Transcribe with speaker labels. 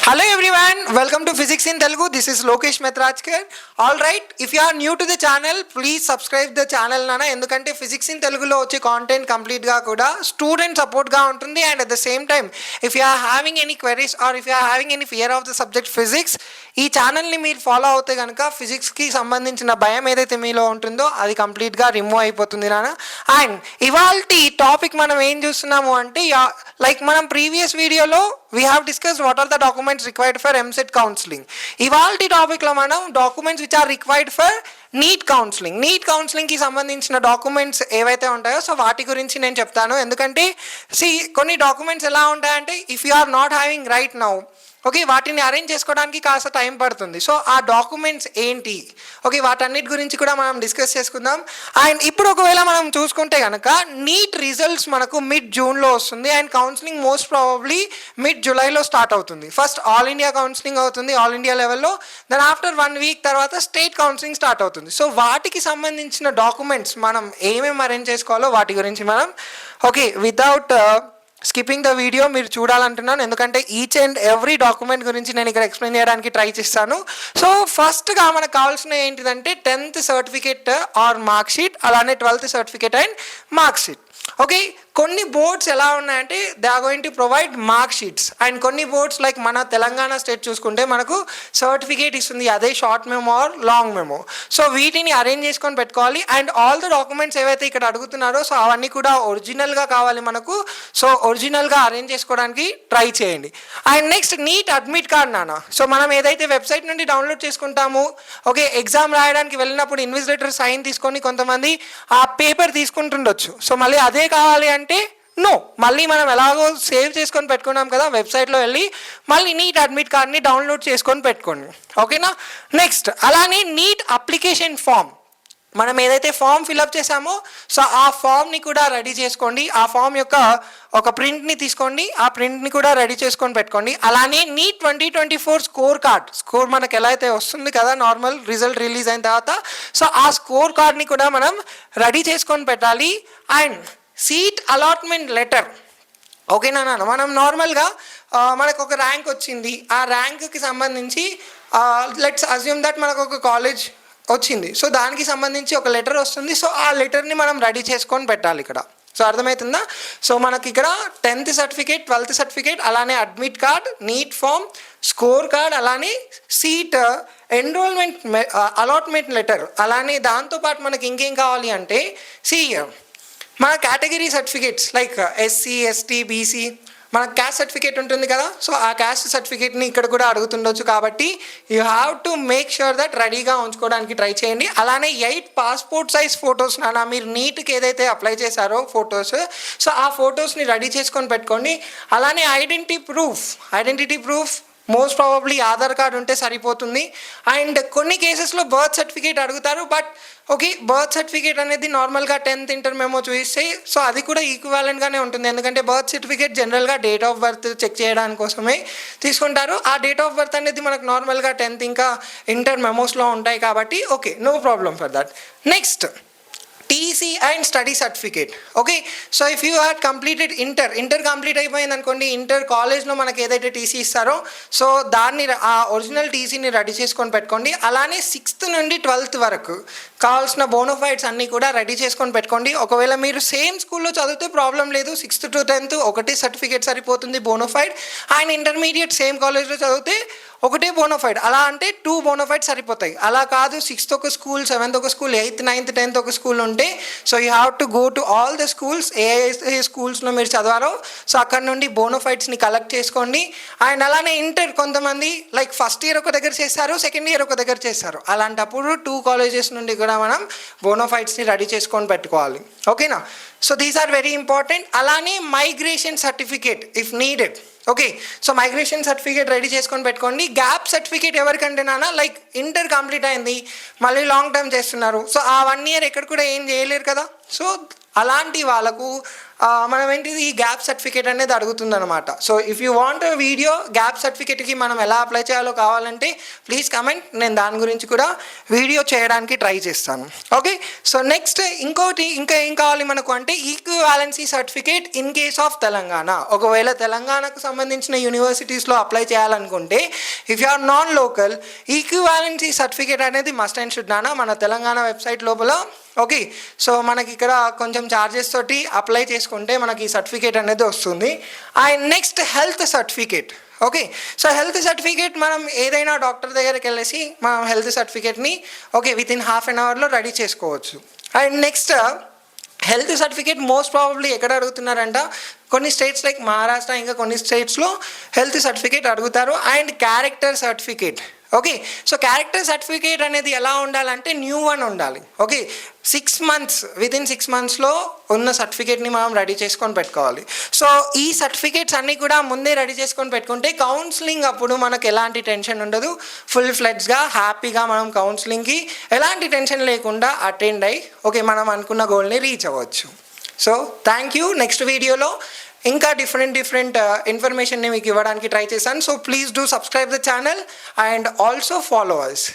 Speaker 1: Hello everyone, welcome to Physics in Telugu. This is Lokesh Metrajkar. All right, if you are new to the channel, please subscribe the channel nana. ఎందుకంటే physics in తెలుగులో వచ్చే content కంప్లీట్గా కూడా student సపోర్ట్గా ఉంటుంది. And at the same time if you are having any queries or if you are having any fear of the subject physics, ఈ ఛానల్ని మీరు ఫాలో అవుతే కనుక ఫిజిక్స్కి సంబంధించిన భయం ఏదైతే మీలో ఉంటుందో అది కంప్లీట్గా రిమూవ్ అయిపోతుంది నాన్న. అండ్ ఇవాళ టాపిక్ మనం ఏం చూస్తున్నాము అంటే, లైక్ మనం ప్రీవియస్ వీడియోలో we have discussed what are the documents required for MCET counseling. ఇవాల్టి టాపిక్లో మనం documents which are required for NEET కౌన్సిలింగ్కి సంబంధించిన డాక్యుమెంట్స్ ఏవైతే ఉంటాయో సో వాటి గురించి నేను చెప్తాను. ఎందుకంటే కొన్ని డాక్యుమెంట్స్ ఎలా ఉంటాయంటే if you are not having right now, okay, వాటిని అరేంజ్ చేసుకోవడానికి కాస్త టైం పడుతుంది. సో ఆ డాక్యుమెంట్స్ ఏంటి, ఓకే, వాటన్నిటి గురించి కూడా మనం డిస్కస్ చేసుకుందాం. అండ్ ఇప్పుడు ఒకవేళ మనం చూసుకుంటే కనుక నీట్ రిజల్ట్స్ మనకు మిడ్ జూన్లో వస్తుంది and counselling most probably mid జూలైలో స్టార్ట్ అవుతుంది. ఫస్ట్ ఆల్ ఇండియా కౌన్సిలింగ్ అవుతుంది ఆల్ ఇండియా లెవెల్లో, దెన్ ఆఫ్టర్ 1 వీక్ తర్వాత స్టేట్ కౌన్సిలింగ్ స్టార్ట్ అవుతుంది. సో వాటికి సంబంధించిన డాక్యుమెంట్స్ మనం ఏమేమి అరేంజ్ చేసుకోవాలో వాటి గురించి మనం, okay, without skipping the video మీరు చూడాలంటున్నాను. ఎందుకంటే ఈచ్ అండ్ ఎవ్రీ డాక్యుమెంట్ గురించి నేను ఇక్కడ ఎక్స్ప్లెయిన్ చేయడానికి ట్రై చేస్తాను. సో ఫస్ట్గా మనకు కావాల్సిన ఏంటిదంటే 10th certificate or mark sheet, అలానే 12th certificate and mark sheet. Okay, కొన్ని బోర్డ్స్ ఎలా ఉన్నాయంటే they are going to provide mark sheets and కొన్ని బోర్డ్స్ లైక్ మన తెలంగాణ స్టేట్ చూసుకుంటే మనకు సర్టిఫికేట్ ఇస్తుంది, అదే short memo or long memo. So వీటిని అరేంజ్ చేసుకొని పెట్టుకోవాలి. అండ్ ఆల్ ద డాక్యుమెంట్స్ ఏవైతే ఇక్కడ అడుగుతున్నారో సో అవన్నీ కూడా ఒరిజినల్గా కావాలి మనకు. సో ఒరిజినల్గా అరేంజ్ చేసుకోవడానికి ట్రై చేయండి. And next neat admit card నాన్న. సో మనం ఏదైతే వెబ్సైట్ నుండి డౌన్లోడ్ చేసుకుంటామో, ఓకే, ఎగ్జామ్ రాయడానికి వెళ్ళినప్పుడు ఇన్విజిలేటర్ సైన్ తీసుకొని కొంతమంది ఆ పేపర్ తీసుకుంటుండొచ్చు. సో మళ్ళీ అదే కావాలి అంటే నో, మళ్ళీ మనం ఎలాగో సేవ్ చేసుకొని పెట్టుకున్నాం కదా వెబ్సైట్లో వెళ్ళి మళ్ళీ నీట్ అడ్మిట్ కార్డ్ని డౌన్లోడ్ చేసుకొని పెట్టుకోండి, ఓకేనా. నెక్స్ట్ అలానే నీట్ అప్లికేషన్ ఫామ్, మనం ఏదైతే ఫామ్ ఫిల్అప్ చేసామో సో ఆ ఫామ్ని కూడా రెడీ చేసుకోండి. ఆ ఫామ్ యొక్క ఒక ప్రింట్ని తీసుకోండి, ఆ ప్రింట్ని కూడా రెడీ చేసుకొని పెట్టుకోండి. అలానే నీట్ 2024 స్కోర్ మనకు ఎలా అయితే వస్తుంది కదా నార్మల్ రిజల్ట్ రిలీజ్ అయిన తర్వాత, సో ఆ స్కోర్ కార్డ్ని కూడా మనం రెడీ చేసుకొని పెట్టాలి. అండ్ సీట్ అలాట్మెంట్ లెటర్, ఓకేనా నాన్న. మనం నార్మల్గా మనకు ఒక ర్యాంక్ వచ్చింది, ఆ ర్యాంక్కి సంబంధించి లెట్స్ అజ్యూమ్ దట్ మనకు ఒక కాలేజ్ వచ్చింది, సో దానికి సంబంధించి ఒక లెటర్ వస్తుంది. సో ఆ లెటర్ని మనం రెడీ చేసుకొని పెట్టాలి ఇక్కడ. సో అర్థమవుతుందా? సో మనకి ఇక్కడ 10th సర్టిఫికేట్, 12th సర్టిఫికేట్, అలానే admit card, NEET form, score card, అలానే సీట్ ఎన్రోల్మెంట్ అలాట్మెంట్ లెటర్, అలానే దాంతోపాటు మనకి ఇంకేం కావాలి అంటే మన category certificates like SC, ST, BC, మన క్యాస్ట్ సర్టిఫికేట్ ఉంటుంది కదా, సో ఆ క్యాస్ట్ సర్టిఫికేట్ని ఇక్కడ కూడా అడుగుతుండొచ్చు. కాబట్టి you have to make sure that రెడీగా ఉంచుకోవడానికి ట్రై చేయండి. అలానే 8 పాస్పోర్ట్ సైజ్ ఫొటోస్ నాన్న, మీరు నీట్కి ఏదైతే అప్లై చేశారో ఫొటోస్, సో ఆ ఫొటోస్ని రెడీ చేసుకొని పెట్టుకోండి. అలానే identity proof most probably Aadhaar card ఉంటే సరిపోతుంది. అండ్ కొన్ని కేసెస్లో బర్త్ సర్టిఫికేట్ అడుగుతారు, బట్ ఓకే, బర్త్ సర్టిఫికేట్ అనేది నార్మల్గా 10th ఇంటర్ మెమో చూస్తే సో అది కూడా ఈక్వాలెంట్గానే ఉంటుంది. ఎందుకంటే బర్త్ సర్టిఫికేట్ జనరల్గా డేట్ ఆఫ్ బర్త్ చెక్ చేయడానికి కోసమే తీసుకుంటారు. ఆ డేట్ ఆఫ్ బర్త్ అనేది మనకు నార్మల్గా 10th ఇంకా ఇంటర్ మెమోస్లో ఉంటాయి కాబట్టి okay, no problem for that. Next TC and study certificate. Okay, so if you had completed inter complete అయిపోయింది అనుకోండి, ఇంటర్ కాలేజ్లో మనకి ఏదైతే టీసీ ఇస్తారో సో దాన్ని ఆ ఒరిజినల్ టీసీని రెడీ చేసుకొని పెట్టుకోండి. అలానే 6th నుండి 12th వరకు కావాల్సిన బోనోఫైడ్స్ అన్నీ కూడా రెడీ చేసుకొని పెట్టుకోండి. ఒకవేళ మీరు సేమ్ స్కూల్లో చదివితే ప్రాబ్లం లేదు, 6th to 10th ఒకటే సర్టిఫికేట్ సరిపోతుంది బోనోఫైడ్. అండ్ ఇంటర్మీడియట్ సేమ్ కాలేజ్లో చదివితే ఒకటే బోనోఫైడ్, అలా అంటే 2 బోనోఫైడ్ సరిపోతాయి. అలా కాదు 6th ఒక స్కూల్, 7th ఒక స్కూల్, 8th, 9th, 10th ఒక స్కూల్ ఉంటే so you have to go to all the schools, ఏ స్కూల్స్లో మీరు చదివారో సో అక్కడ నుండి బోనోఫైడ్స్ని కలెక్ట్ చేసుకోండి. అండ్ అలానే ఇంటర్ కొంతమంది లైక్ ఫస్ట్ ఇయర్ ఒక దగ్గర చేస్తారు, సెకండ్ ఇయర్ ఒక దగ్గర చేస్తారు, అలాంటప్పుడు 2 కాలేజెస్ నుండి కూడా మనం బోనోఫైడ్స్ని రెడీ చేసుకొని పెట్టుకోవాలి, ఓకేనా. So these are very important. అలానే migration certificate if needed, okay, so migration certificate ready చేసుకొని పెట్టుకోండి. గ్యాప్ సర్టిఫికేట్ ఎవరికంటే నాన్న, లైక్ ఇంటర్ కంప్లీట్ అయింది మళ్ళీ లాంగ్ టర్మ్ చేస్తున్నారు, సో ఆ 1 year ఎక్కడ కూడా ఏం చేయలేరు కదా, సో అలాంటి వాళ్ళకు మనం ఏంటిది ఈ గ్యాప్ సర్టిఫికేట్ అనేది అడుగుతుందన్నమాట. So if you want video gap సర్టిఫికేట్కి మనం ఎలా అప్లై చేయాలో కావాలంటే ప్లీజ్ కమెంట్, నేను దాని గురించి కూడా వీడియో చేయడానికి ట్రై చేస్తాను. ఓకే, సో నెక్స్ట్ ఇంకోటి ఇంకా ఏం కావాలి మనకు అంటే equivalency certificate in case of Telangana. ఒకవేళ తెలంగాణకు సంబంధించిన యూనివర్సిటీస్లో అప్లై చేయాలనుకుంటే if you are non local equivalency certificate అనేది మస్ట్ అండ్ షుడ్ నానా మన తెలంగాణ వెబ్సైట్ లోపల. ఓకే, సో మనకి ఇక్కడ కొంచెం ఛార్జెస్ తోటి అప్లై చేసుకుంటే మనకి ఈ సర్టిఫికేట్ అనేది వస్తుంది. And next health certificate. Okay, so health certificate మనం ఏదైనా డాక్టర్ దగ్గరికి వెళ్ళేసి మనం హెల్త్ సర్టిఫికేట్ని విత్ ఇన్ హాఫ్ అన్ అవర్లో రెడీ చేసుకోవచ్చు. And next health certificate most probably ఎక్కడ అడుగుతున్నారంట, కొన్ని స్టేట్స్ లైక్ మహారాష్ట్ర, ఇంకా కొన్ని స్టేట్స్లో హెల్త్ సర్టిఫికేట్ అడుగుతారు. And character certificate. Okay, so character certificate అనేది ఎలా ఉండాలంటే న్యూ వన్ ఉండాలి. ఓకే, 6 months విత్ ఇన్ 6 monthsలో ఉన్న సర్టిఫికేట్ని మనం రెడీ చేసుకొని పెట్టుకోవాలి. సో ఈ సర్టిఫికేట్స్ అన్నీ కూడా ముందే రెడీ చేసుకొని పెట్టుకుంటే కౌన్సిలింగ్ అప్పుడు మనకు ఎలాంటి టెన్షన్ ఉండదు. ఫుల్ ఫ్లెడ్జ్గా హ్యాపీగా మనం కౌన్సిలింగ్కి ఎలాంటి టెన్షన్ లేకుండా అటెండ్ అయ్యి మనం అనుకున్న గోల్ని రీచ్ అవ్వచ్చు. So thank you. నెక్స్ట్ వీడియోలో ఇంకా డిఫరెంట్ ఇన్ఫర్మేషన్ని మీకు ఇవ్వడానికి ట్రై చేశాను. So please do subscribe the channel and also follow us.